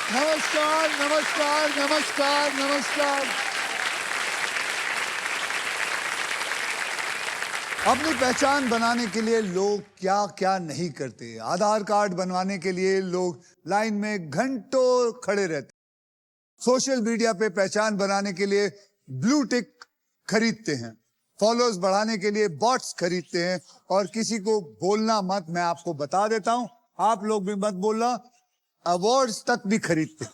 नमस्कार नमस्कार नमस्कार नमस्कार। अपनी पहचान बनाने के लिए लोग क्या क्या नहीं करते। आधार कार्ड बनवाने के लिए लोग लाइन में घंटों खड़े रहते। सोशल मीडिया पे पहचान बनाने के लिए ब्लू टिक खरीदते हैं। फॉलोअर्स बढ़ाने के लिए बॉट्स खरीदते हैं। और किसी को बोलना मत, मैं आपको बता देता हूं, आप लोग भी मत बोलना, अवार्ड्स तक भी खरीदते हैं।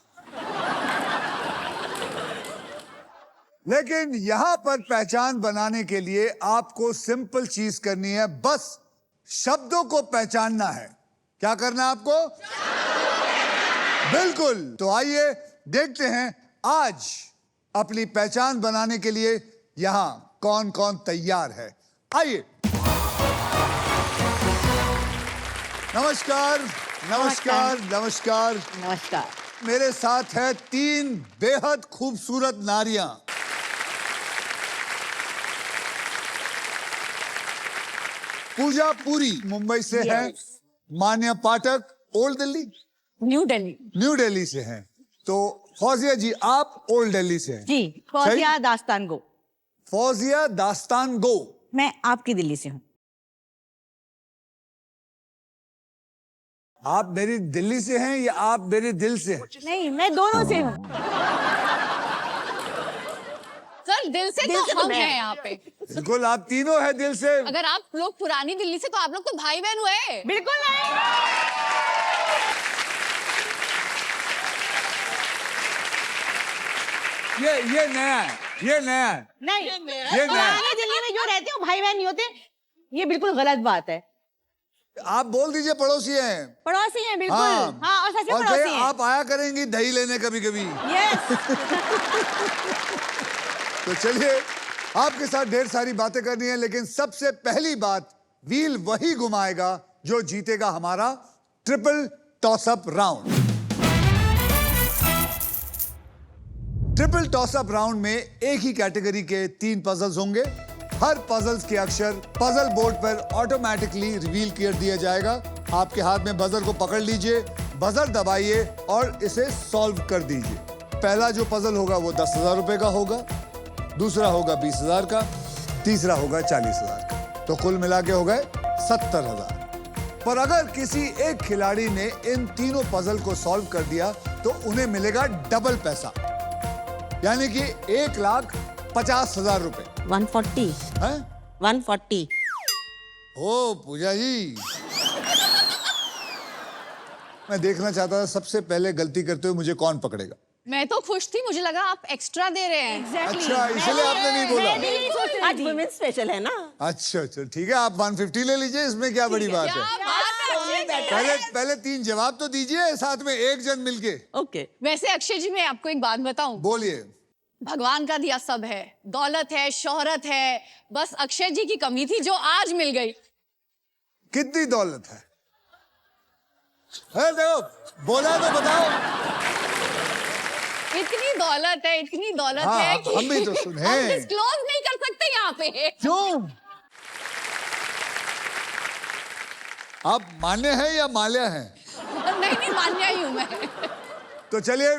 लेकिन यहां पर पहचान बनाने के लिए आपको सिंपल चीज करनी है, बस शब्दों को पहचानना है। क्या करना है आपको? बिल्कुल। तो आइए देखते हैं आज अपनी पहचान बनाने के लिए यहां कौन कौन तैयार है। आइए। नमस्कार नमस्कार नमस्कार नमस्कार। मेरे साथ है 3 बेहद खूबसूरत नारियां। पूजा पुरी मुंबई से Yes. है। Manya Pathak old Delhi, new Delhi. New Delhi से हैं। तो फौजिया जी आप ओल्ड दिल्ली से हैं। जी, फौजिया दास्तान गो। फौजिया दास्तान गो। मैं आपकी दिल्ली से हूँ। आप मेरी दिल्ली से हैं या आप मेरे दिल से हैं? नहीं, मैं दोनों से हूँ। सर दिल से दिल तो से तो हम मैं। हैं यहाँ पे। बिल्कुल, आप तीनों हैं दिल से। अगर आप लोग पुरानी दिल्ली से तो आप लोग तो भाई बहन हुए। बिल्कुल नहीं। ये नया है, ये नया है। नहीं, ये नया। पुरानी दिल्ली में जो रहते हो भाई बहन नहीं होते, ये बिल्कुल गलत बात है। आप बोल दीजिए पड़ोसी हैं। पड़ोसी हैं बिल्कुल। हाँ, और सच में और पड़ोसी कहीं हैं। आप आया करेंगी दही लेने कभी कभी। यस। तो चलिए, आपके साथ ढेर सारी बातें करनी है, लेकिन सबसे पहली बात, व्हील वही घुमाएगा जो जीतेगा हमारा triple toss-up round. Triple toss-up round में एक ही कैटेगरी के 3 पजल्स होंगे। हर पजल्स के अक्षर पजल बोर्ड पर ऑटोमेटिकली रिवील कर दिया जाएगा। आपके हाथ में बजर को पकड़ लीजिए, बजर दबाइए और इसे सॉल्व कर दीजिए। पहला जो पजल होगा वो 10,000 रुपए का होगा, दूसरा होगा 20,000 का, तीसरा होगा 40,000 का। तो कुल मिला के हो गए 70,000। पर अगर किसी एक खिलाड़ी ने इन तीनों पजल को सॉल्व कर दिया तो उन्हें मिलेगा डबल पैसा, यानी कि 1,50,000 रुपए। 140। हैं? 140। ओ पूजा जी, मैं देखना चाहता था सबसे पहले गलती करते हुए मुझे कौन पकड़ेगा। मैं तो खुश थी, मुझे लगा आप एक्स्ट्रा दे रहे हैं। अच्छा, इसलिए आपने नहीं बोला। आज वुमेन स्पेशल है ना। अच्छा, ठीक है, आप 150 ले लीजिए, इसमें क्या बड़ी बात क्या है। बात है अक्षय जी। पहले 3 जवाब तो दीजिए, साथ में एक जन मिलके। ओके। वैसे अक्षय जी मैं आपको एक बात बताऊं, बोलिए। भगवान का दिया सब है, दौलत है, शोहरत है, बस अक्षय जी की कमी थी जो आज मिल गई। कितनी दौलत है? देखो, बोला तो बताओ। इतनी दौलत है, इतनी दौलत हाँ, है कि हम भी तो सुने। हम डिस्क्लोज नहीं कर सकते यहाँ पे। क्यों? आप मान्य हैं या माल्या हैं? नहीं मान्या ही हूं मैं। तो चलिए,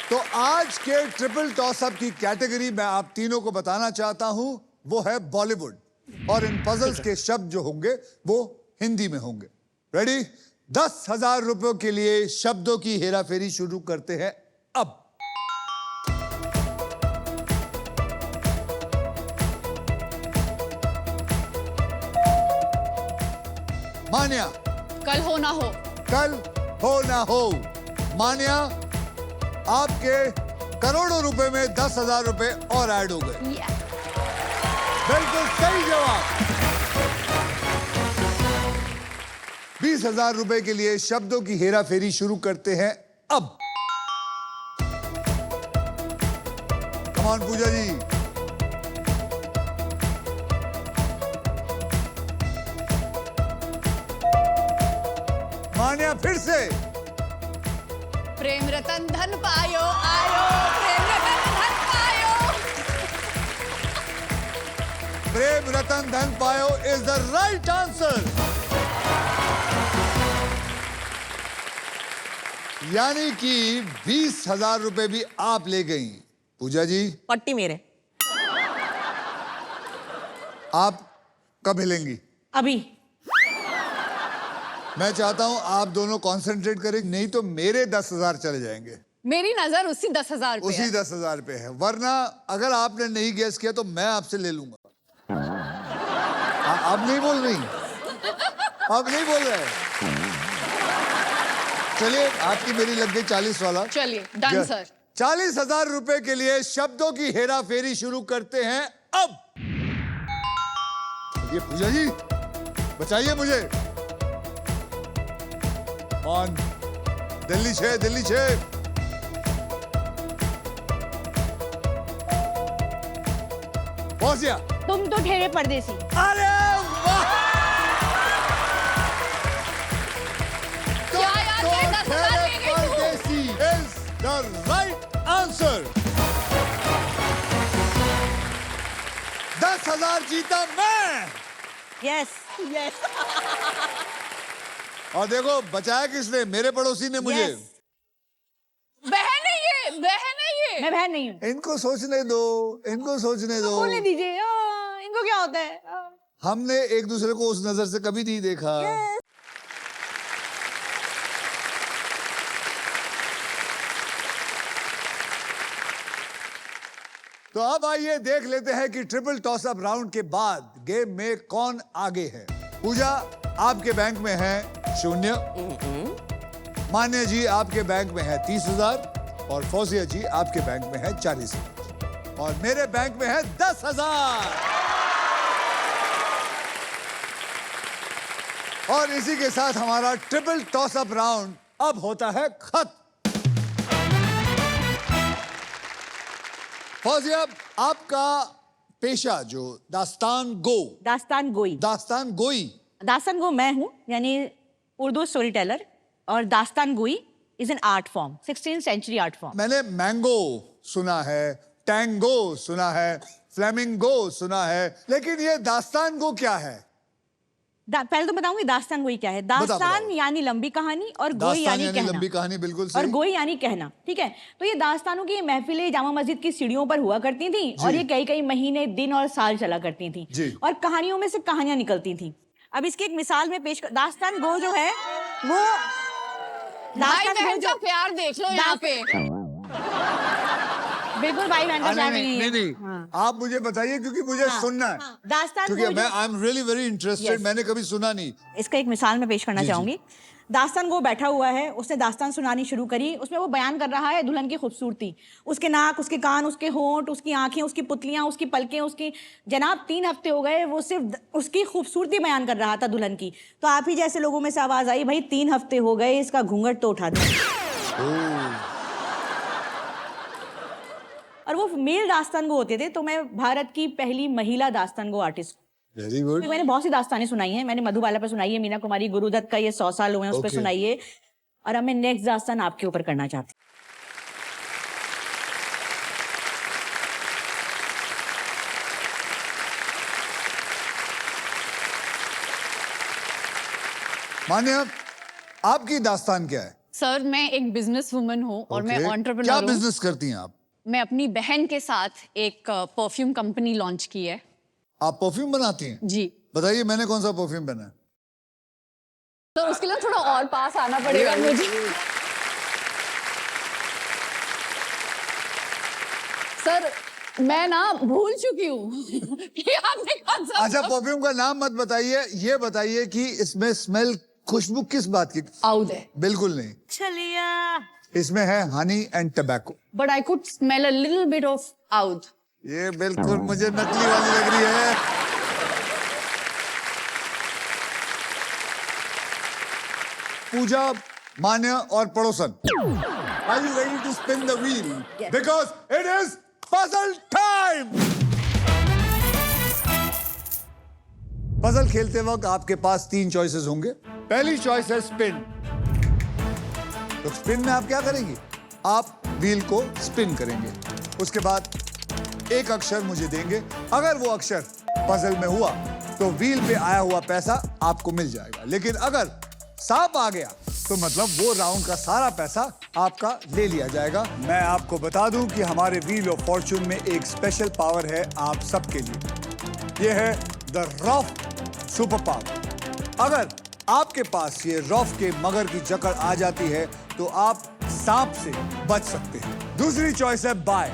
तो आज के ट्रिपल टॉसअप की कैटेगरी मैं आप तीनों को बताना चाहता हूं, वो है बॉलीवुड। और इन पजल्स के शब्द जो होंगे वो हिंदी में होंगे। रेडी? 10,000 रुपयों के लिए शब्दों की हेराफेरी शुरू करते हैं अब। मान्या। कल हो ना हो। कल हो ना हो। मान्या, आपके करोड़ों रुपए में 10,000 रुपए और ऐड हो गए। बिल्कुल सही जवाब। 20,000 रुपए के लिए शब्दों की हेराफेरी शुरू करते हैं अब। कमान पूजा जी। मान्या फिर से। प्रेम रतन धन पायो आयो, प्रेम रतन धन पायो। प्रेम रतन धन पायो इज द राइट आंसर। यानी कि 20,000 रुपए भी आप ले गई। पूजा जी, पट्टी मेरे। आप कब हिलेंगी? अभी। मैं चाहता हूं आप दोनों कंसंट्रेट करें, नहीं तो मेरे 10,000 चले जाएंगे। मेरी नजर उसी 10,000 पे उसी है। 10,000 पे है, वरना अगर आपने नहीं गैस किया तो मैं आपसे ले लूंगा। आप नहीं बोल रही, आप नहीं बोल रहे। चलिए, आपकी मेरी लग गई 40 वाला। चलिए, डन सर। 40,000 रुपए के लिए शब्दों की हेरा फेरी शुरू करते हैं अब। ये पूजा जी, बचाइए मुझे। ऑन। दिल्ली 6, दिल्ली 6। पहुंच गया। तुम तो ठहरे परदेसी। अरे वाह! क्या यार, ये 10,000 ले गई तू? परदेसी is the right answer. 10,000 जीता मैं। Yes yes. और देखो, बचाया किसने? मेरे पड़ोसी ने मुझे। Yes. बहन है ये, बहन है ये। मैं बहन नहीं हूँ। इनको सोचने दो, इनको सोचने दो। बोलने दीजिए। इनको क्या होता है? हमने एक दूसरे को उस नजर से कभी नहीं देखा। तो अब आइए देख लेते हैं कि ट्रिपल टॉस अप राउंड के बाद गेम में कौन आगे है। पूजा, आपके बैंक में है 0। मान्या जी, आपके बैंक में है 30,000 और फौजिया जी, आपके बैंक में है 40,000 और मेरे बैंक में है 10,000। और इसी के साथ हमारा ट्रिपल टॉस अप राउंड अब होता है खत्म। फौजिया, आपका पेशा जो दास्तान गो, दास्तान गोई। दास्तान गोई, दास्तान गो मैं हूँ, यानी उर्दू स्टोरी टेलर। और Dastangoi is an art form, 16th century art form. मैंने मैंगो सुना है, टैंगो सुना है, फ्लेमिंगो सुना है, लेकिन ये दास्तान गो क्या है? पहले तो बताऊंगी दास्तान गोई क्या है। दास्तान यानी लंबी कहानी और गोई दास्तान यानी यानी कहना। लंबी कहानी, बिल्कुल और सही। गोई यानी कहना, ठीक है। तो ये दास्तानों की महफिलें जामा मस्जिद की सीढ़ियों पर हुआ करती थी और ये कई कई महीने, दिन और साल चला करती थी जी। और कहानियों में से कहानियां निकलती थी। अब इसकी एक मिसाल में पेश कर, दास्तान गो जो है वो भाई बहन का प्यार देख लो यहाँ पे। बिल्कुल भाई बहन का प्यार नहीं, नहीं नहीं, है। नहीं। आप मुझे बताइए क्योंकि मुझे सुनना है। दास्तान क्योंकि गो मैं जो- I am really very interested, Yes. मैंने कभी सुना नहीं। इसका एक मिसाल मैं पेश करना जी, जी। चाहूंगी। दास्तान गो बैठा हुआ है, उसने दास्तान सुनानी शुरू करी। उसमें वो बयान कर रहा है दुल्हन की खूबसूरती, उसके नाक, उसके कान, उसके होंठ, उसकी आंखें, उसकी पुतलियां, उसकी पलकें, उसकी जनाब 3 हफ्ते हो गए वो सिर्फ उसकी खूबसूरती बयान कर रहा था दुल्हन की। तो आप ही जैसे लोगों में से आवाज आई, भाई 3 हफ्ते हो गए, इसका घूंघट तो उठा दो। और वो मेल दास्तान गो होते थे। तो मैं भारत की पहली महिला दास्तान गो आर्टिस्ट। Very good. मैंने बहुत सी दास्तानें सुनाई हैं। मैंने मधुबाला पे सुनाई है, मीना कुमारी गुरुदत्त का ये 100 साल हुए हैं उस पर Okay. सुनाई है। और अब मैं नेक्स्ट दास्तान आपके ऊपर करना चाहती हूँ। मान्या, आपकी दास्तान क्या है? सर, मैं एक बिजनेस वुमन हूँ और मैं Okay. क्या एंटरप्रेन्योर हूँ। बिजनेस करती हैं आप? मैं अपनी बहन के साथ एक परफ्यूम कंपनी लॉन्च की है। आप परफ्यूम बनाती हैं? जी। बताइए, मैंने कौन सा परफ्यूम पहना है? तो उसके लिए थोड़ा और पास आना पड़ेगा मुझे। सर, मैं ना भूल चुकी हूँ कि आपने कौन सा। अच्छा, परफ्यूम का नाम मत बताइए, ये बताइए कि इसमें स्मेल, खुशबू किस बात की? आउद है। बिल्कुल नहीं। चलिए। इसमें है honey and tobacco. But I could smell a little bit of oud. ये बिल्कुल मुझे नकली वाली लग रही है। पूजा, मान्य और पड़ोसन, are you ready to spin the wheel? Yes. Because it is puzzle time. Puzzle खेलते वक्त आपके पास 3 चॉइसेस होंगे। पहली चॉइस है स्पिन। तो स्पिन में आप क्या करेंगे? आप व्हील को स्पिन करेंगे। उसके बाद एक अक्षर मुझे देंगे। अगर वो अक्षर पजल में हुआ तो व्हील पे आया हुआ पैसा आपको मिल जाएगा। लेकिन अगर सांप आ गया तो मतलब वो राउंड का सारा पैसा आपका ले लिया जाएगा। मैं आपको बता दूं कि हमारे व्हील ऑफ फॉर्च्यून में एक स्पेशल पावर है आप सबके लिए। ये है द रॉफ सुपर पावर। अगर आपके पास ये रॉफ के मगर की जकड़ आ जाती है तो आप सांप से बच सकते हैं। दूसरी चॉइस है बाय।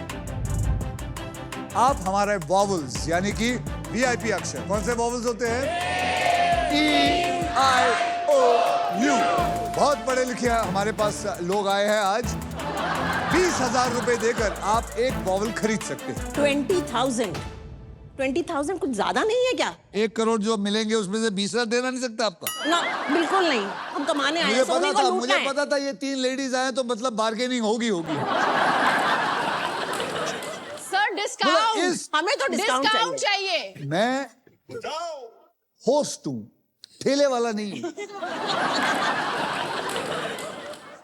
आप हमारे वॉवल्स यानी कि वीआईपी अक्षर, कौन से वॉवल्स होते हैं? E-I-O-U। बहुत पढ़े लिखे हमारे पास लोग आए हैं आज। 20,000 रुपए देकर आप एक वॉवल खरीद सकते हैं। 20,000 कुछ ज्यादा नहीं है क्या? 1 करोड़ जो मिलेंगे उसमें से 20,000 देना नहीं सकता आपका? ना, बिल्कुल नहीं। हम कमाने आए हैं, सोने को लूटना है। मुझे पता था ये 3 लेडीज आए तो मतलब बार्गेनिंग होगी। सर डिस्काउंट, हमें तो डिस्काउंट चाहिए। मैं होस्ट हूँ, ठेले वाला नहीं।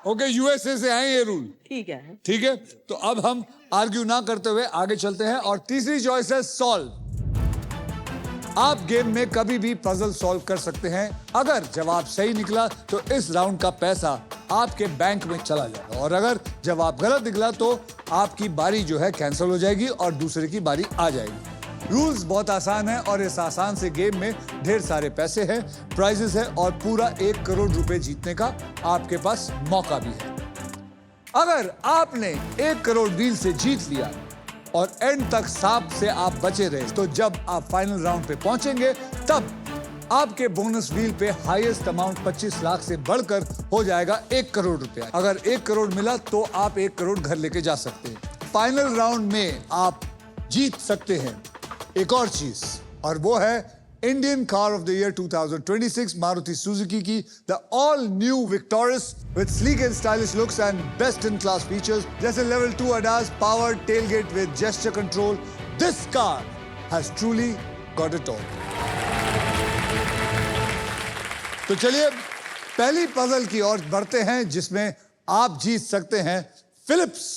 ओके, यूएसए से आए ये रूल। ठीक है। ठीक है, तो अब हम आर्ग्यू ना करते हुए आगे चलते हैं और तीसरी चॉइस है सॉल्व। आप गेम में कभी भी पजल सॉल्व कर सकते हैं। अगर जवाब सही निकला तो इस राउंड का पैसा आपके बैंक में चला जाएगा और अगर जवाब गलत निकला तो आपकी बारी जो है कैंसिल हो जाएगी और दूसरे की बारी आ जाएगी। रूल्स बहुत आसान है और इस आसान से गेम में ढेर सारे पैसे हैं, प्राइजेस है और पूरा 1 करोड़ रुपए जीतने का आपके पास मौका भी है। अगर आपने 1 करोड़ व्हील से जीत लिया और एंड तक सांप से आप बचे रहे तो जब आप फाइनल राउंड पे पहुंचेंगे तब आपके बोनस व्हील पे हाईएस्ट अमाउंट 25 लाख से बढ़कर हो जाएगा 1 करोड़ रुपया। अगर 1 करोड़ मिला तो आप 1 करोड़ घर लेके जा सकते हैं। फाइनल राउंड में आप जीत सकते हैं एक और चीज और वो है Indian car of the year 2026 Maruti Suzuki की the all new Victorious with sleek and stylish looks and best in class features जैसे level 2 ADAS, power tailgate with gesture control. This car has truly got it all. तो चलिए पहली puzzle की ओर बढ़ते हैं जिसमें आप जीत सकते हैं फिलिप्स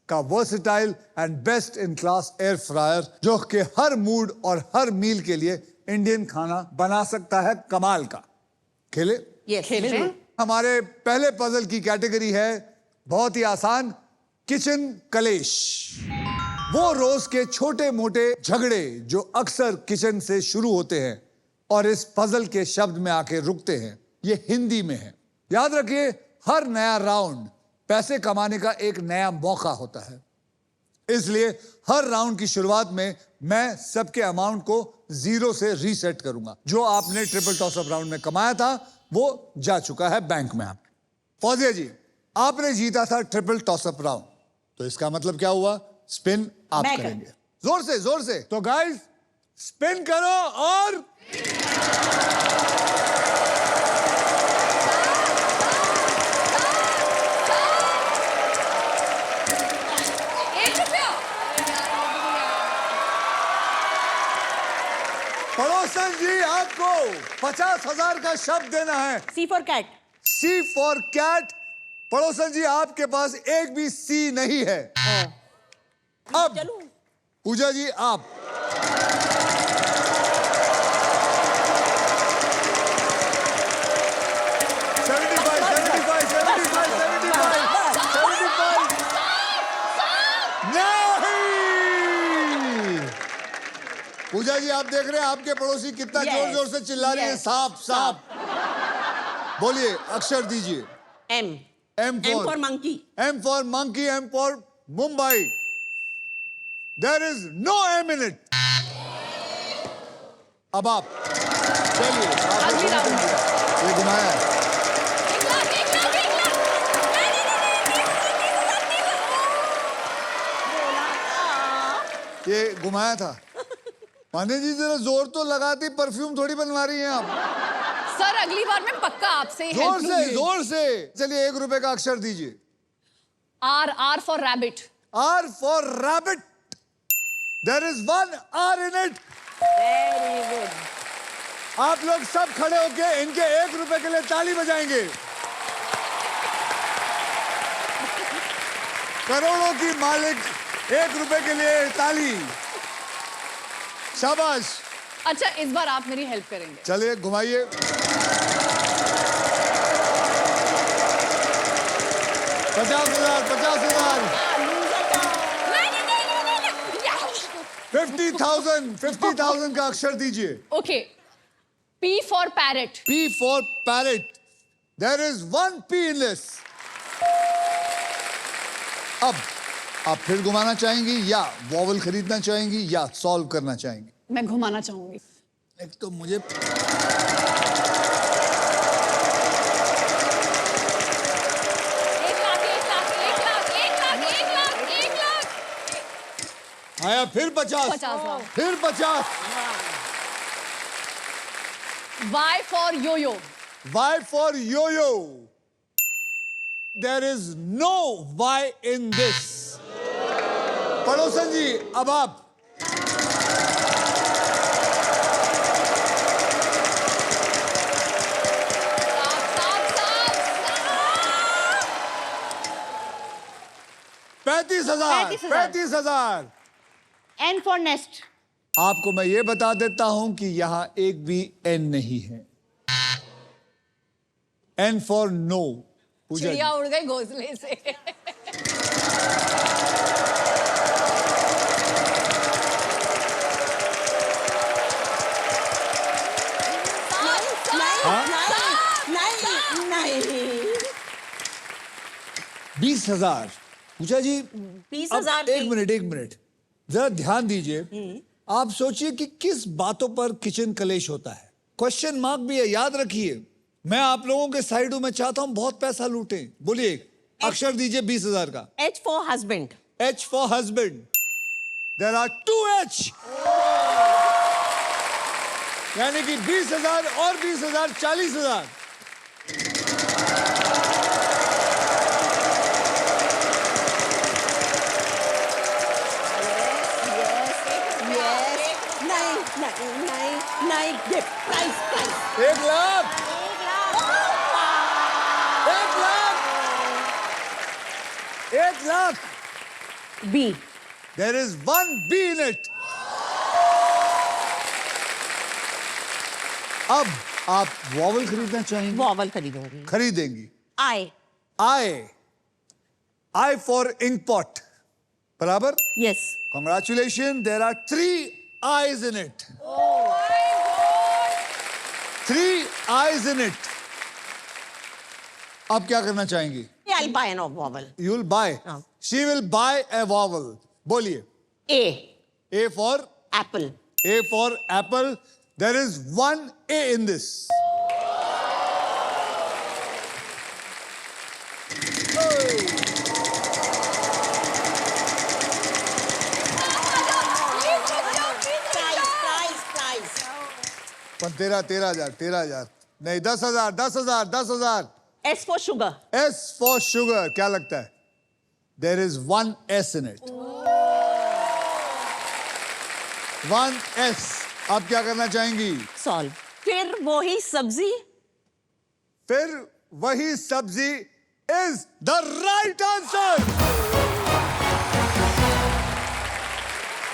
का versatile and best in class air fryer जो कि हर मूड और हर मील के लिए इंडियन खाना बना सकता है कमाल का। खेले? खेले। हमारे पहले पजल की कैटेगरी है बहुत ही आसान, किचन कलेश। वो रोज के छोटे मोटे झगड़े जो अक्सर किचन से शुरू होते हैं और इस पजल के शब्द में आके रुकते हैं। ये हिंदी में है। याद रखिए, हर नया राउंड पैसे कमाने का एक नया मौका होता है, इसलिए हर राउंड की शुरुआत में मैं सबके अमाउंट को 0 से रीसेट करूंगा। जो आपने ट्रिपल टॉस अप राउंड में कमाया था वो जा चुका है बैंक में। आप फौजिया जी, आपने जीता था ट्रिपल टॉस अप राउंड, तो इसका मतलब क्या हुआ? स्पिन आप करेंगे। जोर से, जोर से। तो गाइस स्पिन करो और पड़ोसन जी आपको 50,000 का शब्द देना है। C for cat। C for cat. पड़ोसन जी आपके पास एक भी C नहीं है। अब पूजा जी आप। पूजा जी आप देख रहे हैं आपके पड़ोसी कितना जोर जोर से चिल्ला रही है, सांप सांप। बोलिए, अक्षर दीजिए। M। M for monkey। M for monkey, M for Mumbai। There is no M in it। अब आप चलिए, ये घुमाया है। ये घुमाया था। माने जी जरा जोर तो लगाती, परफ्यूम थोड़ी बनवा रही हैं आप। सर अगली बार मैं पक्का आपसे जोर से, जोर से। चलिए 1 रुपए का अक्षर दीजिए। R for rabbit। R for rabbit। There is 1 R in it। Very good। आप लोग सब खड़े होके इनके 1 रुपए के लिए ताली बजाएंगे। करोड़ों की मालिक 1 रुपए के लिए ताली। शाबाश। अच्छा इस बार आप मेरी हेल्प करेंगे। चलिए घुमाइए। 50,000, 50,000, 50,000, 50,000 का अक्षर दीजिए। Okay, P for parrot. P for parrot. There is one P in this. अब आप फिर घुमाना चाहेंगी या वॉवल खरीदना चाहेंगी या सॉल्व करना चाहेंगी? मैं घुमाना चाहूंगी। एक तो मुझे आया फिर 50, 50,000. फिर 50. Y for yo-yo. Y for yo-yo. There is no Y in this. पड़ोसन जी, अब आप पैंतीस हजार 35,000. N for nest. आपको मैं ये बता देता हूं कि यहां एक भी एन नहीं है. N for no. Puja ji. चिड़िया उड़ गई घोंसले से। नहीं 20,000. पूजा जी, 20,000 अब एक मिनट जरा ध्यान दीजिए. आप सोचिए कि किस बातों पर किचन कलेश होता है. क्वेश्चन मार्क भी है, याद रखिए. मैं आप लोगों के साइड हूं, मैं चाहता हूं बहुत पैसा लूटें. बोलिए, अक्षर दीजिए 20,000 का. H for husband. H for husband. There are 2 H. यानी कि 20,000 और 20,000, 40,000. नहीं price 1 lakh. 1 lakh. 1 lakh. B. There is one B in it. अब आप वॉवल खरीदना चाहेंगे? Vowel खरीदूंगी. खरीदेंगी. I. I for ink pot. बराबर? Yes. Congratulations. There are 3 I's in it. 3 I's in it. आप क्या करना चाहेंगी? I'll buy an vowel. You'll buy. हाँ. She will buy a vowel. बोलिए. A. A for Apple. A for apple. There is one A in this. Price. पर 13,000 नहीं 10,000. S for sugar. S for sugar. क्या लगता है? There is one S in it. 1 S. आप क्या करना चाहेंगी? Solve. फिर वही सब्जी. फिर वही सब्जी is the right answer.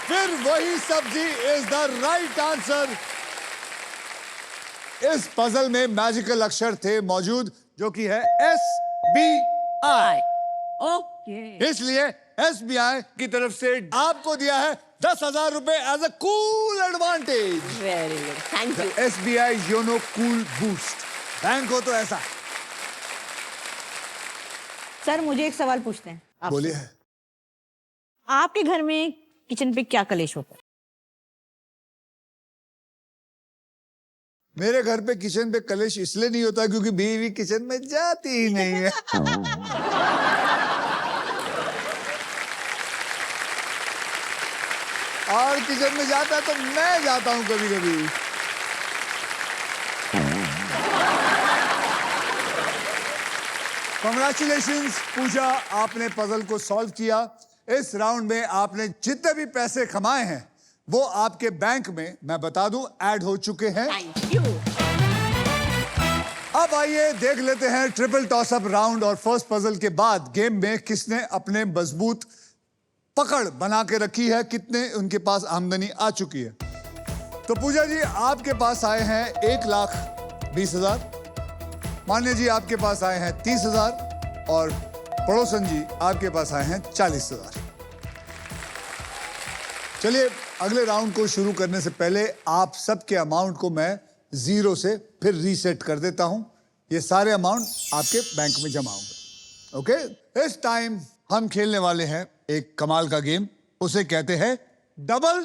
फिर वही सब्जी is the right answer. इस पजल में मैजिकल अक्षर थे मौजूद जो कि है SBI. Okay. इसलिए SBI की तरफ से आपको दिया है 10,000 रुपए as a cool advantage. Very good. Thank you. SBI YONO cool boost. Bank हो तो ऐसा. सर मुझे एक सवाल पूछते हैं. बोलिए. आपके घर में किचन पे क्या कलेश होता है? मेरे घर पे किचन पे कलेश इसलिए नहीं होता क्योंकि बीवी किचन में जाती ही नहीं है. और किचन में जाता है तो मैं जाता हूं कभी कभी. Congratulations पूजा, आपने पजल को सॉल्व किया. इस राउंड में आपने जितने भी पैसे कमाए हैं वो आपके बैंक में, मैं बता दूं, ऐड हो चुके हैं. Thank you. अब आइए देख लेते हैं ट्रिपल टॉस अप राउंड और फर्स्ट पजल के बाद गेम में किसने अपने मजबूत पकड़ बना के रखी है, कितने उनके पास आमदनी आ चुकी है. तो पूजा जी आपके पास आए हैं 1,20,000. मान्य जी आपके पास आए हैं 30,000 और पड़ोसन जी आपके पास आए हैं 40,000। चलिए अगले राउंड को शुरू करने से पहले आप सबके अमाउंट को मैं 0 से फिर रीसेट कर देता हूं। ये सारे अमाउंट आपके बैंक में जमा होंगे। ओके, इस टाइम हम खेलने वाले हैं एक कमाल का गेम, उसे कहते हैं डबल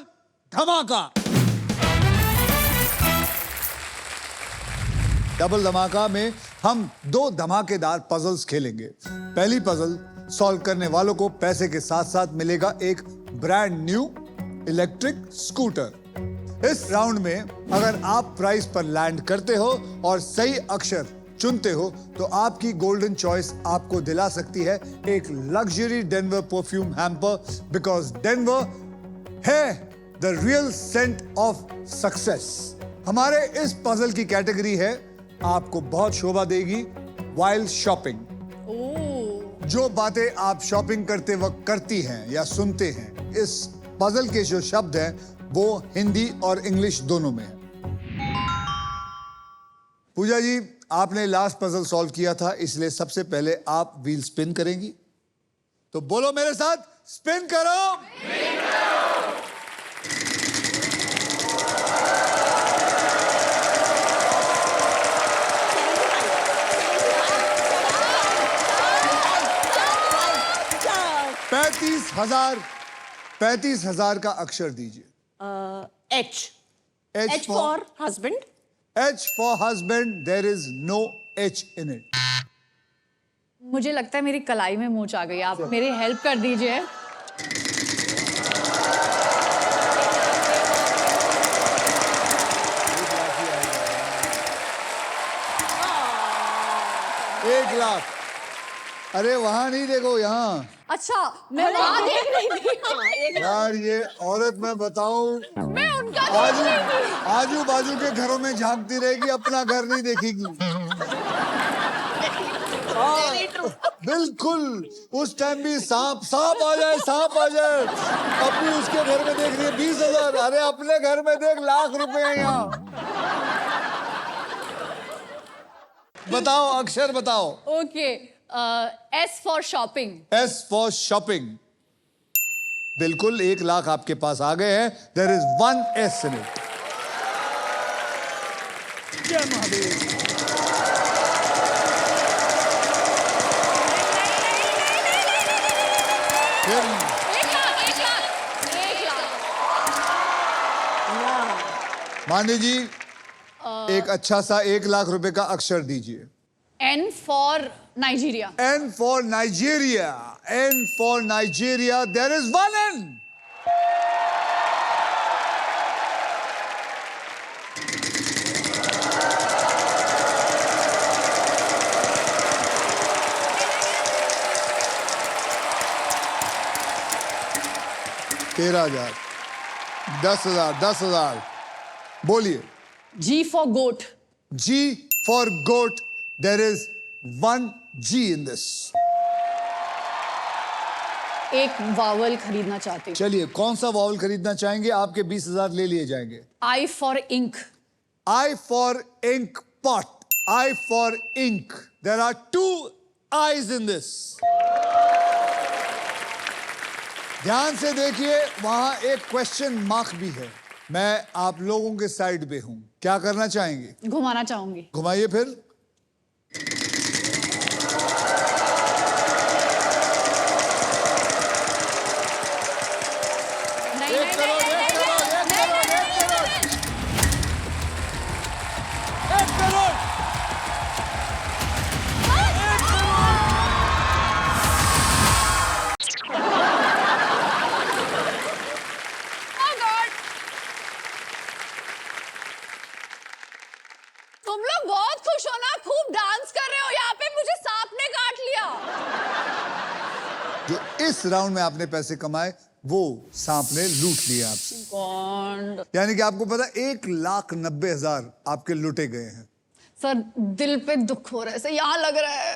धमाका। डबल धमाका में हम 2 धमाकेदार पजल्स खेलेंगे। पहली पजल सॉल्व करने वालों को पैसे के साथ साथ मिलेगा एक ब्रांड न्यू इलेक्ट्रिक स्कूटर। इस राउंड में अगर आप प्राइस पर लैंड करते हो और सही अक्षर चुनते हो तो आपकी गोल्डन चॉइस आपको दिला सकती है एक luxury Denver perfume hamper, because Denver है the real scent of success. हमारे इस पजल की कैटेगरी है आपको बहुत शोभा देगी वाइल शॉपिंग। जो बातें आप शॉपिंग करते वक्त करती हैं या सुनते हैं, इस पजल के जो शब्द हैं वो हिंदी और इंग्लिश दोनों में है। पूजा जी, आपने लास्ट पजल सॉल्व किया था, इसलिए सबसे पहले आप व्हील स्पिन करेंगी। तो बोलो मेरे साथ, स्पिन करो। पैंतीस हजार का अक्षर दीजिए। H. H H for husband. H for husband. There is no H in it. मुझे लगता है मेरी कलाई में मोच आ गई, आप मेरी हेल्प कर दीजिए। एक लाख। अरे वहां नहीं देखो, यहाँ। अच्छा, मैं वहां देख रही थी। यार ये औरत मैं बताऊं, मैं उनका देख रही थी। आजू बाजू के घरों में झांकती रहेगी, अपना घर नहीं देखेगी। बिल्कुल, उस टाइम भी सांप आ जाए, सांप आ जाए, अब भी उसके घर में देख रही है 20,000। अरे अपने घर में देख, लाख रुपए हैं यहाँ। बताओ, अक्षर बताओ। Okay, S for shopping. S for shopping. बिल्कुल, 1 लाख आपके पास आ गए हैं। There is 1 S in it. जय महादेव। एक लाख। मांडी जी, एक अच्छा सा 1 लाख रुपए का अक्षर दीजिए। N for Nigeria. N for Nigeria. N for Nigeria. There is 1 N. तेरह हजार, 10,000। बोलिए। G for goat. G for goat. There is 1 G in this. एक वावल खरीदना चाहती हूँ। चलिए, कौन सा वावल खरीदना चाहेंगे? आपके 20,000 ले लिए जाएंगे। I for ink. I for ink pot. I for ink. There are 2 I's in this. ध्यान से देखिए, वहां एक क्वेश्चन मार्क भी है। मैं आप लोगों के साइड पे हूं, क्या करना चाहेंगे? घुमाना चाहूंगी। घुमाइए फिर। तुम लोग बहुत खुश हो ना, खूब डांस कर रहे हो। यहाँ पे मुझे सांप ने काट लिया। जो इस राउंड में आपने पैसे कमाए वो सांप ने लूट लिए आपसे। गॉड। यानी कि आपको पता 1,90,000 आपके लूटे गए हैं। सर, दिल पे दुख हो रहा है, यहाँ लग रहा है।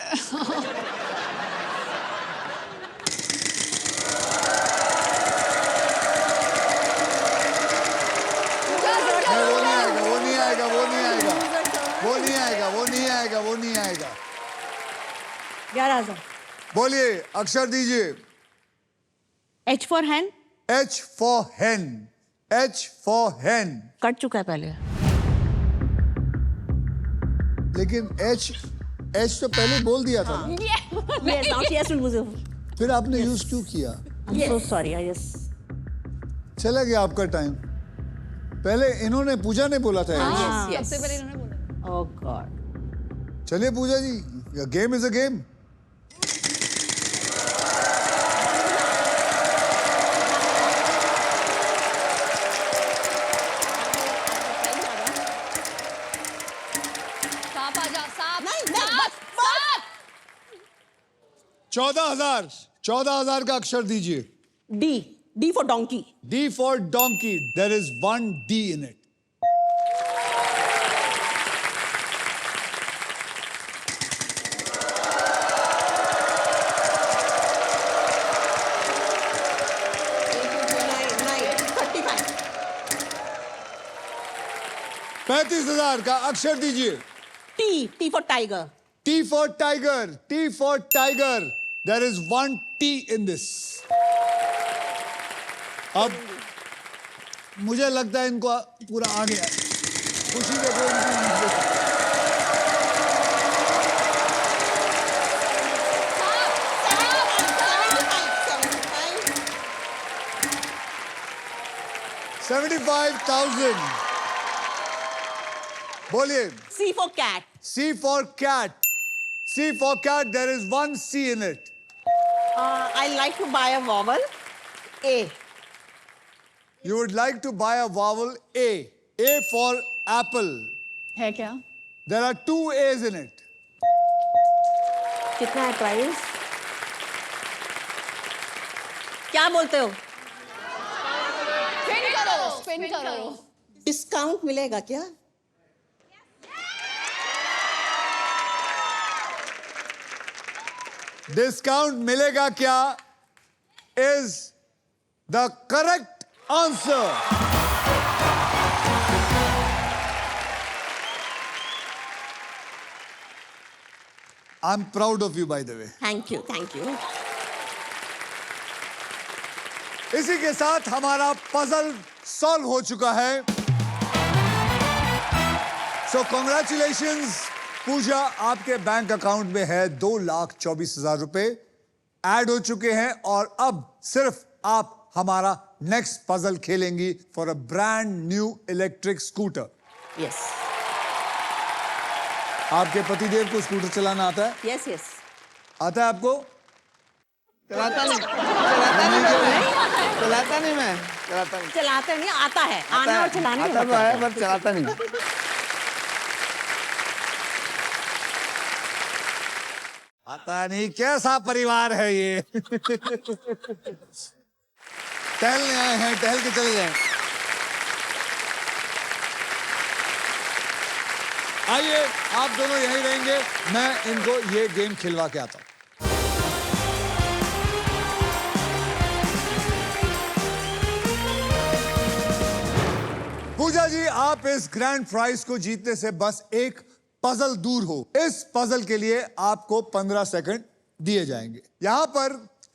वो नहीं आएगा। 11,000। बोलिए, अक्षर दीजिए। H for hen. H for hen. H for hen. Cut चुका है पहले. लेकिन H तो पहले बोल दिया था ना। Yes, now she has to use it. फिर आपने यूज क्यों किया? I'm so sorry. I just. चला गया आपका टाइम। पहले इन्होंने, पूजा ने बोला था H। yes. सबसे पहले इन्होंने बोला। Oh God. चलिए पूजा जी, गेम इज अ गेम। सांप आ जा, सांप। नहीं, सांप, सांप। 14,000 का अक्षर दीजिए। D. D for donkey. D for donkey. There is one D in it. Nine. 35. 35,000 का अक्षर दीजिए। T. T for tiger. T for tiger. T for tiger. There is one T in this. अब मुझे लगता है इनको पूरा आ गया। खुशी देखो इनकी। 75,000. बोलिए। C for cat. C for cat. C for cat. There is one C in it. I like to buy a vowel. A. You would like to buy a vowel A. A for apple. है क्या? There are two A's in it. कितना है price? क्या बोलते हो? Spin करो, spin करो। Discount मिलेगा क्या? Discount मिलेगा क्या? Is the correct answer. I'm proud of you, by the way. Thank you. Thank you. इसी के साथ हमारा पजल सॉल्व हो चुका है। सो कॉन्ग्रेचुलेशंस पूजा, आपके बैंक अकाउंट में है 2,24,000 रुपए ऐड हो चुके हैं और अब सिर्फ आप हमारा नेक्स्ट पजल खेलेंगी for a brand new electric scooter. Yes. आपके पतिदेव को स्कूटर चलाना आता है? Yes, yes. आता है आपको? चलाता नहीं मैं चलाता नहीं, आता है। आना और चलाने आता तो है पर चलाता नहीं। आता नहीं, कैसा परिवार है ये। टहलने आए हैं, टहल के चले जाएं। आइए, आप दोनों यहीं रहेंगे, मैं इनको ये गेम खिलवा के आता हूं। पूजा जी, आप इस ग्रैंड प्राइज को जीतने से बस एक पजल दूर हो। इस पजल के लिए आपको 15 सेकंड दिए जाएंगे। यहां पर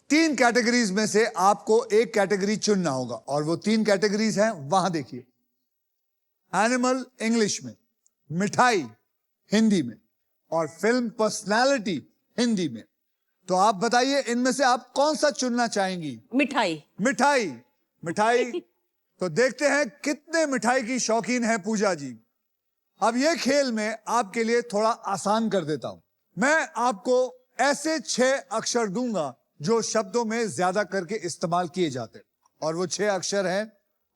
3 कैटेगरीज में से आपको एक कैटेगरी चुनना होगा और वो 3 कैटेगरीज हैं, वहां देखिए। एनिमल इंग्लिश में, मिठाई हिंदी में और फिल्म पर्सनालिटी हिंदी में। तो आप बताइए इनमें से आप कौन सा चुनना चाहेंगी? मिठाई। मिठाई। मिठाई। तो देखते हैं कितने मिठाई की शौकीन है पूजा जी। अब ये खेल में आपके लिए थोड़ा आसान कर देता हूं। मैं आपको ऐसे 6 अक्षर दूंगा जो शब्दों में ज्यादा करके इस्तेमाल किए जाते हैं और वो 6 अक्षर हैं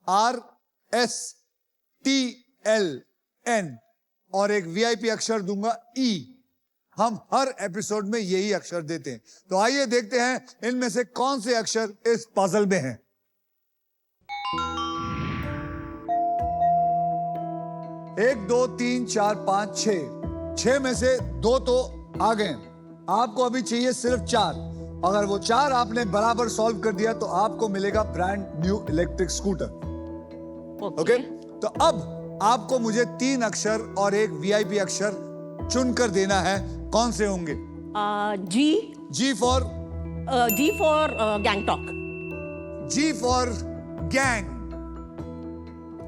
RSTLN और एक VIP अक्षर दूंगा E। हम हर एपिसोड में यही अक्षर देते हैं। तो आइए देखते हैं इनमें से कौन से अक्षर इस पजल में हैं। 1 2 3 4 5 6 में से 2 तो आ गए। आपको अभी चाहिए सिर्फ 4। अगर वो 4 आपने बराबर सॉल्व कर दिया तो आपको मिलेगा brand new electric scooter. Okay? तो अब आपको मुझे 3 अक्षर और एक VIP अक्षर चुनकर देना है। कौन से होंगे? G. G for Gangtok. G for gang.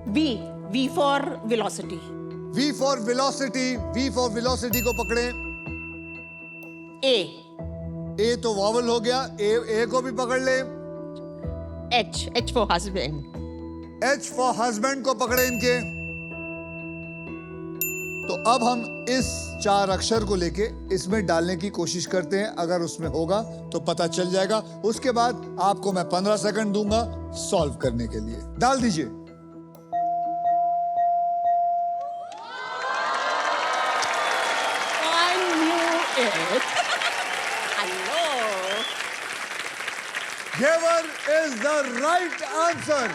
V for velocity. V for velocity. V for velocity को पकड़े. A तो वॉवल हो गया. A को भी पकड़ ले. H for husband. H for husband को पकड़े इनके. तो अब हम इस 4 अक्षर को लेके इसमें डालने की कोशिश करते हैं. अगर उसमें होगा तो पता चल जाएगा. उसके बाद आपको मैं 15 सेकंड दूंगा सॉल्व करने के लिए. डाल दीजिए. I knew it. I know. Giver is the right answer.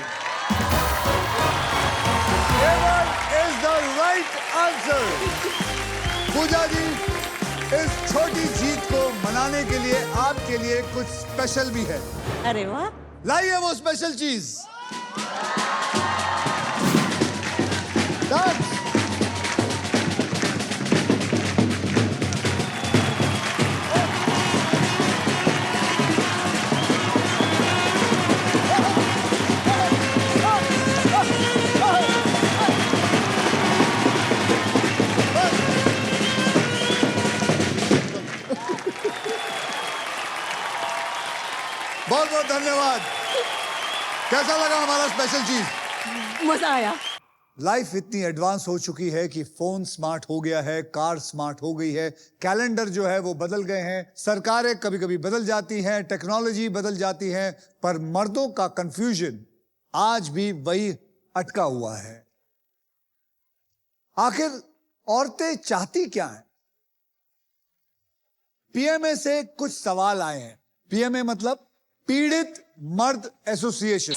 Giver is the right answer. पूजा जी, इस छोटी जीत को मनाने के लिए आपके लिए कुछ स्पेशल भी है. अरे वाह. लाइए वो स्पेशल चीज. Done. बहुत बहुत धन्यवाद. कैसा लगा हमारा स्पेशल चीज? मजा आया. लाइफ इतनी एडवांस हो चुकी है कि फोन स्मार्ट हो गया है, कार स्मार्ट हो गई है, कैलेंडर जो है वो बदल गए हैं, सरकारें कभी कभी बदल जाती हैं, टेक्नोलॉजी बदल जाती है, पर मर्दों का कंफ्यूजन आज भी वही अटका हुआ है. आखिर औरतें चाहती क्या हैं? पीएमए से कुछ सवाल आए हैं. पीएमए मतलब पीड़ित मर्द एसोसिएशन.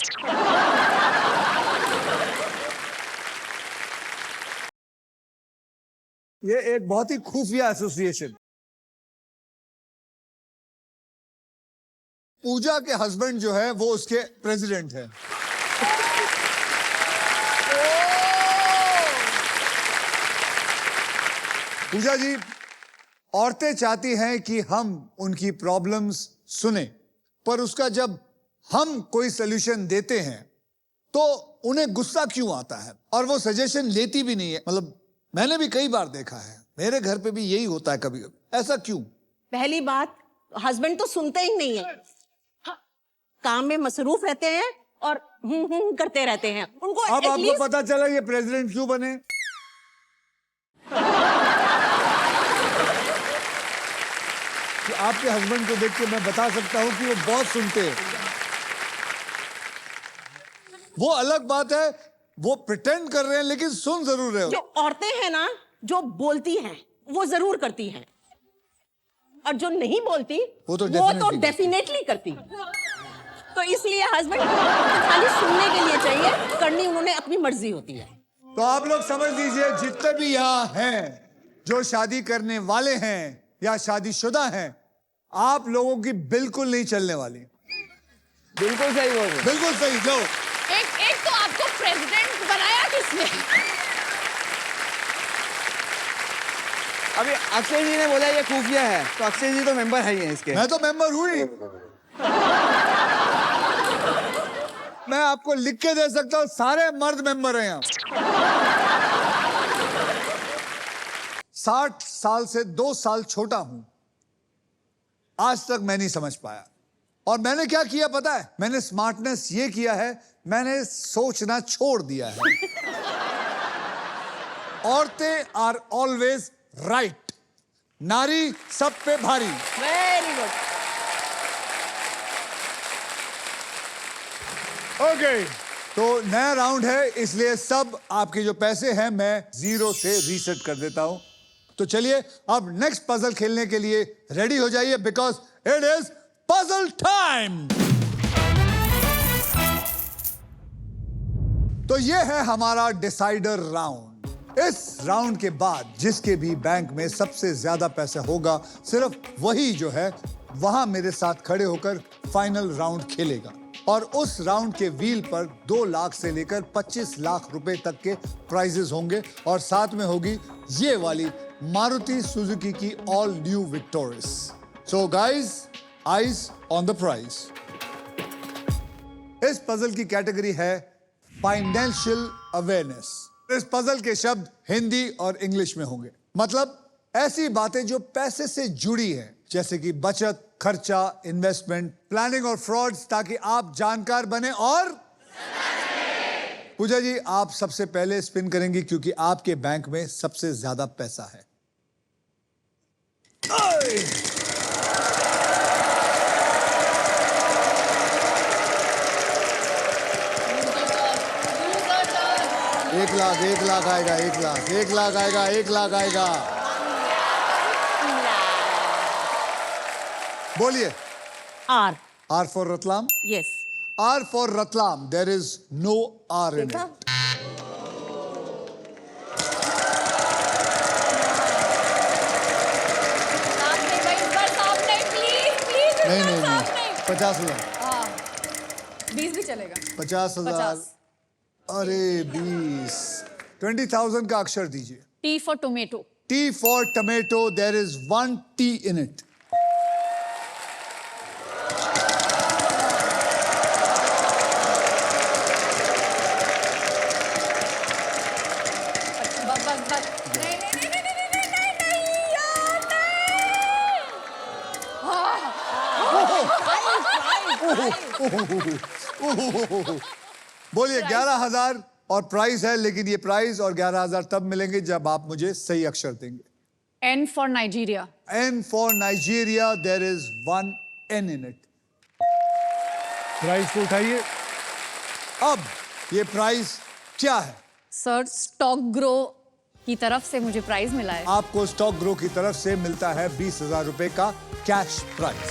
ये एक बहुत ही खुफिया एसोसिएशन. पूजा के हस्बैंड जो है वो उसके प्रेसिडेंट है. पूजा जी, औरतें चाहती हैं कि हम उनकी प्रॉब्लम्स सुने, पर उसका जब हम कोई सॉल्यूशन देते हैं तो उन्हें गुस्सा क्यों आता है और वो सजेशन लेती भी नहीं है. मतलब मैंने भी कई बार देखा है, मेरे घर पे भी यही होता है कभी कभी. ऐसा क्यों? पहली बात, हस्बैंड तो सुनते ही नहीं है. काम में मसरूफ रहते हैं और करते रहते हैं. उनको अब आपको पता चला ये प्रेसिडेंट क्यों बने? कि आपके हस्बैंड को देख के मैं बता सकता हूं कि वो बहुत सुनते हैं. वो अलग बात है, वो प्रिटेंड कर रहे हैं लेकिन सुन जरूर रहे हो. जो औरतें हैं ना, जो बोलती हैं वो जरूर करती हैं, और जो नहीं बोलती वो तो डेफिनेटली करती. तो इसलिए हस्बैंड खाली सुनने के लिए चाहिए, करनी उन्होंने अपनी मर्जी होती है. तो आप लोग समझ लीजिए, जितने भी यहाँ हैं जो शादी करने वाले हैं या शादीशुदा हैं, आप लोगों की बिल्कुल नहीं चलने वाली. बिल्कुल सही बोल रहे. बिल्कुल सही. लो, एक तो आपको प्रेसिडेंट बनाया किसने? अभी अक्षय जी ने बोला ये खुफिया है, तो अक्षय जी तो मेंबर है ही हैं इसके. मैं तो मेंबर हुई. मैं आपको लिख के दे सकता हूं, सारे मर्द मेंबर हैं यहाँ. 60 साल से 2 साल छोटा हूं. आज तक मैं नहीं समझ पाया. और मैंने क्या किया पता है? मैंने स्मार्टनेस ये किया है, मैंने सोचना छोड़ दिया है. औरतें आर ऑलवेज राइट, नारी सब पे भारी. Very good. ओके, तो नया राउंड है, इसलिए सब आपके जो पैसे हैं मैं 0 से रीसेट कर देता हूं. तो चलिए अब नेक्स्ट पजल खेलने के लिए रेडी हो जाइए, because it is puzzle time. तो ये है हमारा डिसाइडर राउंड. इस राउंड के बाद जिसके भी बैंक में सबसे ज्यादा पैसा होगा, सिर्फ वही जो है वहां मेरे साथ खड़े होकर फाइनल राउंड खेलेगा. और उस राउंड के व्हील पर 2 लाख से लेकर 25 लाख रुपए तक के प्राइजेस होंगे, और साथ में होगी ये वाली मारुति सुजुकी की all new Victoris. So guys, eyes on the prize. इस पजल की कैटेगरी है फाइनेंशियल अवेयरनेस। इस पजल के शब्द हिंदी और इंग्लिश में होंगे। मतलब ऐसी बातें जो पैसे से जुड़ी हैं, जैसे कि बचत, खर्चा, इन्वेस्टमेंट, प्लानिंग और फ्रॉड्स, ताकि आप जानकार बने। और पूजा जी, आप सबसे पहले स्पिन करेंगी क्योंकि आपके बैंक में सबसे ज्यादा पैसा है। एक लाख आएगा, 1 लाख आएगा, 1 लाख आएगा। बोलिए। R. R for Ratlam? Yes. R for Ratlam. There is no R in देखा? it. सामने भाई, इस बार सामने, प्लीज प्लीज नहीं, 50,000। 20 भी चलेगा। 50,000। 50। अरे 20। 20,000 का अक्षर दीजिए। T for tomato. T for tomato. There is 1 T in it. बस। नहीं यार, नहीं। बोलिए। 11,000 और प्राइस है, लेकिन ये प्राइस और 11,000 तब मिलेंगे जब आप मुझे सही अक्षर देंगे। N for Nigeria. N for Nigeria. There is 1 N in it. Price को उठाइए। अब ये प्राइस क्या है? सर, स्टॉक ग्रो की तरफ से मुझे प्राइज मिला है। आपको स्टॉक ग्रो की तरफ से मिलता है 20,000 रुपए का कैश प्राइज।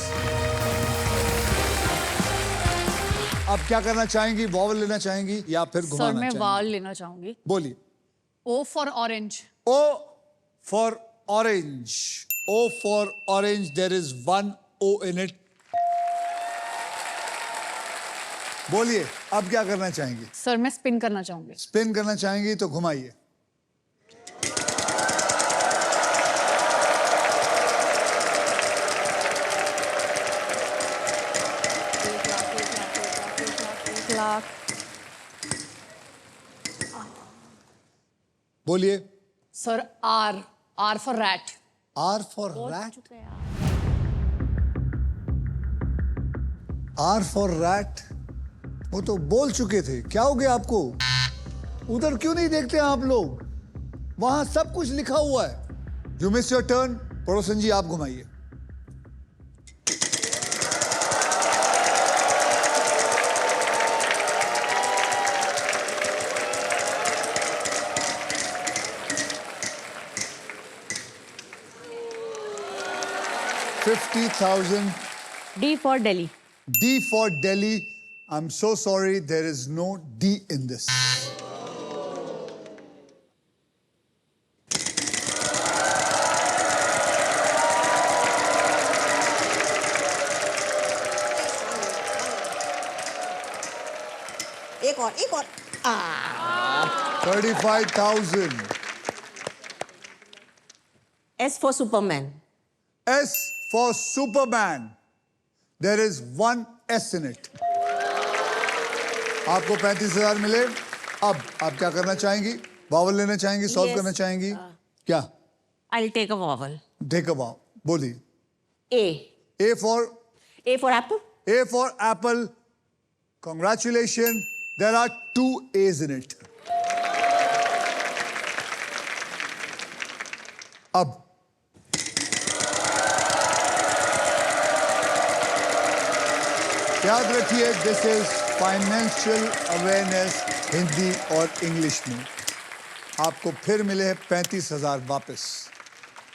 अब क्या करना चाहेंगी? वॉवल लेना चाहेंगी या फिर सर, घुमाना मैं चाहेंगी? वाल लेना चाहूंगी। बोलिए। O for orange. O for orange. O for orange. There is 1 O in it. बोलिए, अब क्या करना चाहेंगी? सर, मैं स्पिन करना चाहूंगी। स्पिन करना चाहेंगी तो घुमाइए। बोलिए। Sir, R for rat. R for rat. R for rat. वो तो बोल चुके थे। क्या हो गया आपको? उधर क्यों नहीं देखते आप लोग? वहां सब कुछ लिखा हुआ है। You miss your turn. पड़ोसन जी, आप घुमाइए। $50,000. D for Delhi. D for Delhi. I'm so sorry, there is no D in this. एक और 35,000. S for Superman. S for Superman. There is 1 S in it. आपको 35,000 मिले। अब आप क्या करना चाहेंगी? वावल लेना चाहेंगी? Solve Yes. करना चाहेंगी? क्या? I'll take a vowel. Take a vowel. बोलिए। A. A for Apple. A for apple. Congratulations. There are 2 A's in it. अब याद रखिए, this is financial awareness Hindi और इंग्लिश में। आपको फिर मिले हैं 35,000 वापस।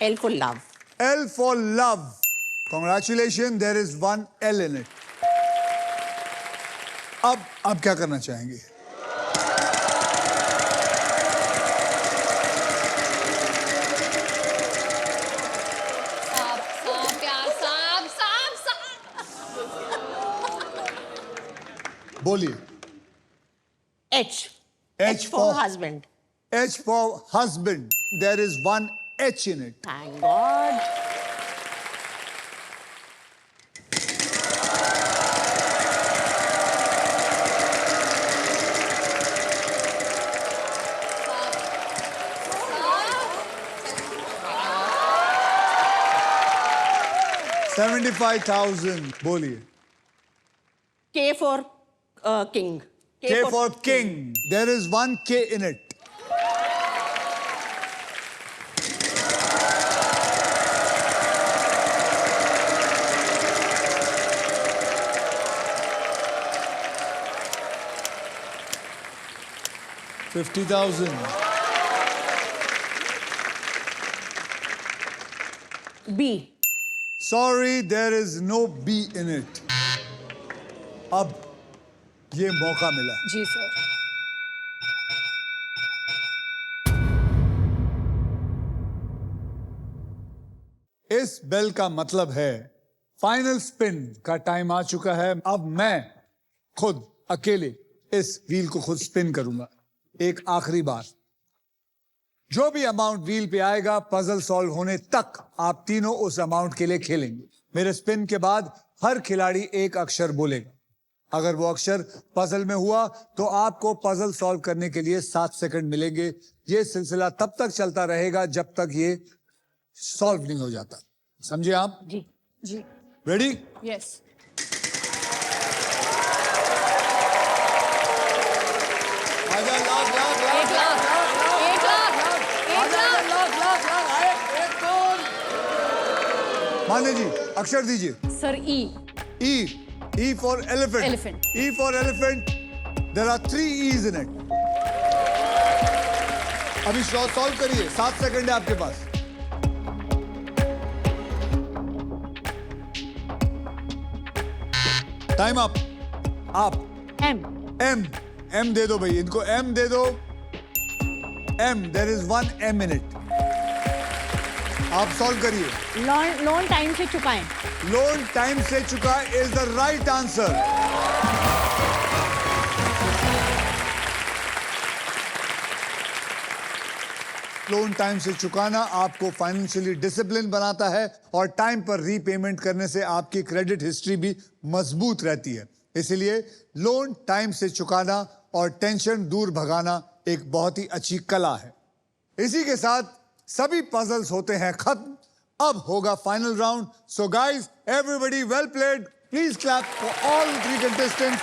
L for love. L for love. Congratulations, there is 1 L in it. अब आप क्या करना चाहेंगे? सांप यार, सांप। बोलिए। H. H for for husband. H for husband. There is 1 H in it. Thank God. $75,000. बोलिए. K for king. K for king. There is one K in it. $50,000. B. Sorry, there is no B in it. अब ये मौका मिला. जी sir. इस bell का मतलब है final spin का टाइम आ चुका है. अब मैं खुद अकेले इस व्हील को खुद स्पिन करूंगा एक आखिरी बार. जो भी अमाउंट व्हील पे आएगा पजल सॉल्व होने तक आप तीनों उस अमाउंट के लिए खेलेंगे. मेरे स्पिन के बाद हर खिलाड़ी एक अक्षर बोलेगा. अगर वो अक्षर पजल में हुआ तो आपको पजल सॉल्व करने के लिए 7 सेकंड मिलेंगे. ये सिलसिला तब तक चलता रहेगा जब तक ये सॉल्व नहीं हो जाता. समझे आप? जी. जी. रेडी? यस. आजा. लाख लाख एक लाख. माने जी अक्षर दीजिए. Sir E. E. E for elephant. Elephant. E for elephant. There are 3 E's in it. अभी सॉल्व करिए. 7 सेकंड है आपके पास. Time up. आप M. M दे दो भाई. इनको M दे दो. M. There is one M in it. आप सॉल्व करिए. लोन टाइम से चुकाएं. लोन टाइम से चुका is the right answer. Loan time से चुकाना आपको फाइनेंशियली डिसिप्लिन बनाता है और टाइम पर रीपेमेंट करने से आपकी क्रेडिट हिस्ट्री भी मजबूत रहती है. इसलिए लोन टाइम से चुकाना और टेंशन दूर भगाना एक बहुत ही अच्छी कला है. इसी के साथ सभी पजल्स होते हैं खत्म. अब होगा final round. So guys, everybody well played. Please clap for all 3 contestants.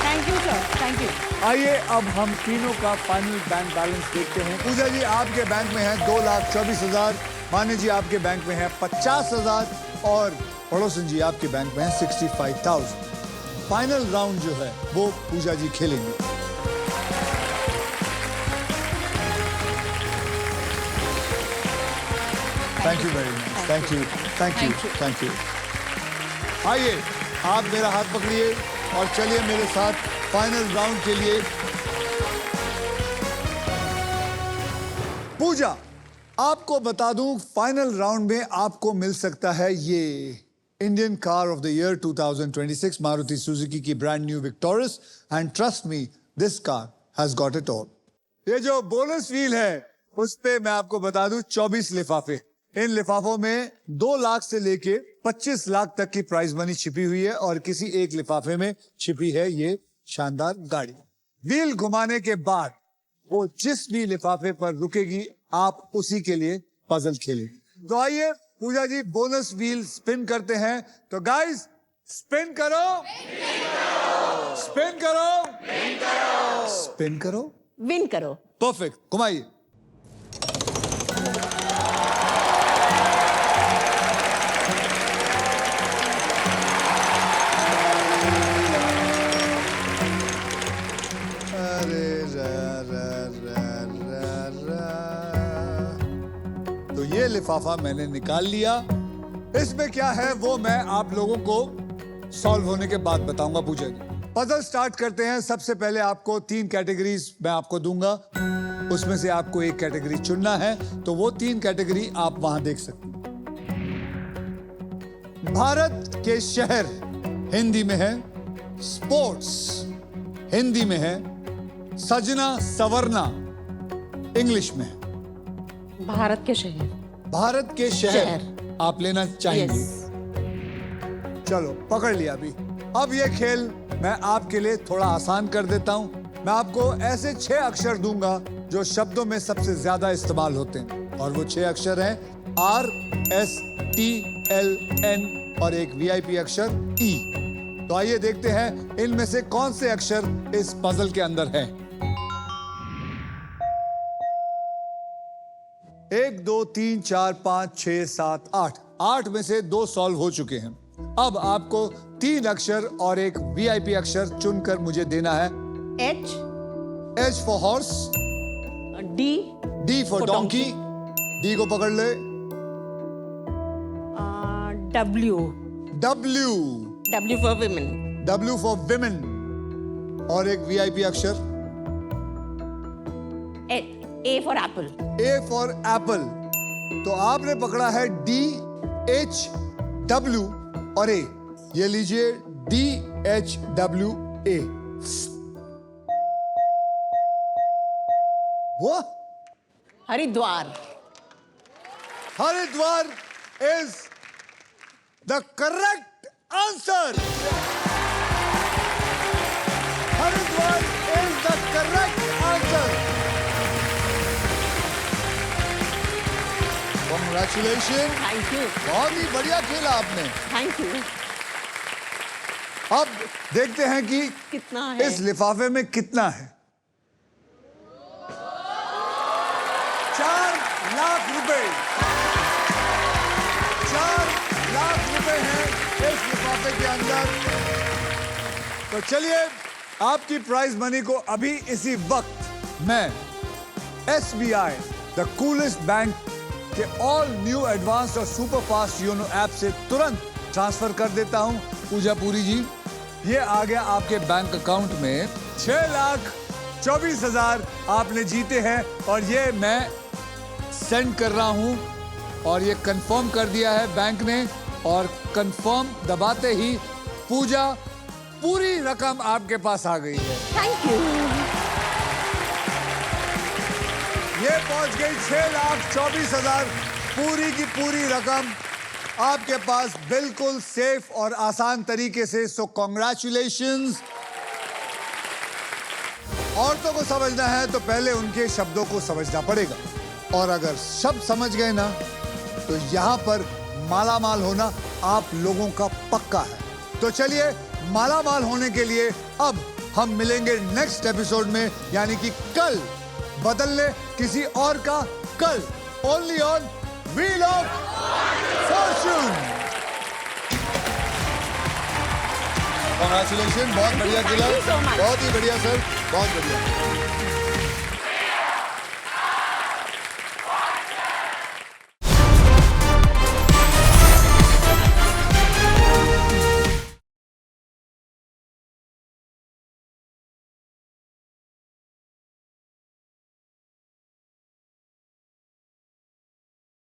Thank you sir. Thank you. आइए अब हम तीनों का फाइनल बैंक बैलेंस देखते हैं. पूजा जी आपके बैंक में है 2,24,000. माने जी आपके बैंक में है 50,000 और पड़ोसन जी आपके बैंक में है 65,000. फाइनल राउंड जो है वो पूजा जी खेलेंगे. Thank you very much. Thank you. Thank you. Thank you. आइए आप मेरा हाथ पकड़िए और चलिए मेरे साथ फाइनल राउंड के लिए. पूजा, आपको बता दूं फाइनल राउंड में आपको मिल सकता है ये Indian car of the year 2026 Maruti Suzuki की brand new Victorious. And trust me, this car has got it all. ये जो बोनस व्हील है उस पे मैं आपको बता दूं 24 लिफाफे. इन लिफाफों में 2 लाख से लेके 25 लाख तक की प्राइज मनी छिपी हुई है और किसी एक लिफाफे में छिपी है ये शानदार गाड़ी. व्हील घुमाने के बाद वो जिस भी लिफाफे पर रुकेगी आप उसी के लिए पजल खेलेंगे. तो आइए पूजा जी बोनस व्हील स्पिन करते हैं. तो गाइस स्पिन करो. स्पिन करो. स्पिन करो. विन करो. परफेक्ट. घुमाइए. तो ये लिफाफा मैंने निकाल लिया. इसमें क्या है वो मैं आप लोगों को सॉल्व होने के बाद बताऊंगा. पूजा जी पजल स्टार्ट करते हैं. सबसे पहले आपको 3 कैटेगरीज मैं आपको दूंगा. उसमें से आपको एक कैटेगरी चुनना है. तो वो 3 कैटेगरी आप वहां देख सकते हैं. भारत के शहर हिंदी में है. स्पोर्ट्स हिंदी में है. सजना सवरना इंग्लिश में है. भारत के शहर। भारत के शहर आप लेना चाहेंगे? यस। चलो पकड़ लिया अभी। अब ये खेल मैं आपके लिए थोड़ा आसान कर देता हूं। मैं आपको ऐसे 6 अक्षर दूंगा जो शब्दों में सबसे ज्यादा इस्तेमाल होते हैं, और वो 6 अक्षर हैं RSTLN और एक VIP अक्षर E। तो आइए देखते हैं इनमें से कौन से अक्षर इस पजल के अंदर हैं। 1 2 3 4 5 6 7 8 8 में से 2 सॉल्व हो चुके हैं। अब आपको 3 अक्षर और एक VIP अक्षर चुनकर मुझे देना है। H H for horse, D D for donkey, D को पकड़ ले। W W for women। W for women और एक VIP अक्षर A for apple। A for Apple. तो आपने पकड़ा है D H W और A। ये लीजिए D H W A। वो Haridwar. Haridwar is the correct answer. Haridwar is the correct answer. Congratulations. Thank you. बहुत ही बढ़िया खेला आपने। Thank you. अब देखते हैं कि कितना है? इस लिफाफे में कितना है। 4 लाख रुपए। 4 लाख रुपए हैं इस लिफाफे के अंदर। तो चलिए आपकी प्राइज मनी को अभी इसी वक्त मैं SBI द कूलेस्ट बैंक के ऑल न्यू एडवांस और सुपर फास्ट योनो ऐप से तुरंत ट्रांसफर कर देता हूं। पूजा पुरी जी, ये आ गया आपके बैंक अकाउंट में। 6,24,000 आपने जीते हैं और ये मैं सेंड कर रहा हूं और ये कंफर्म कर दिया है बैंक ने। और कंफर्म दबाते ही पूजा पूरी रकम आपके पास आ गई है। Thank you. ये पहुंच गई 6,24,000 पूरी की पूरी रकम आपके पास बिल्कुल सेफ और आसान तरीके से। सो कॉन्ग्रेचुलेशंस। औरतों को समझना है तो पहले उनके शब्दों को समझना पड़ेगा, और अगर शब्द समझ गए ना तो यहाँ पर मालामाल होना आप लोगों का पक्का है। तो चलिए मालामाल होने के लिए अब हम मिलेंगे नेक्स्ट एपिसोड में, यानी कि कल। बदलने किसी और का कल, only on wheel of Fortune. Congratulation, बहुत बढ़िया खेला। Thank you so much. बहुत ही बढ़िया सर, बहुत बढ़िया।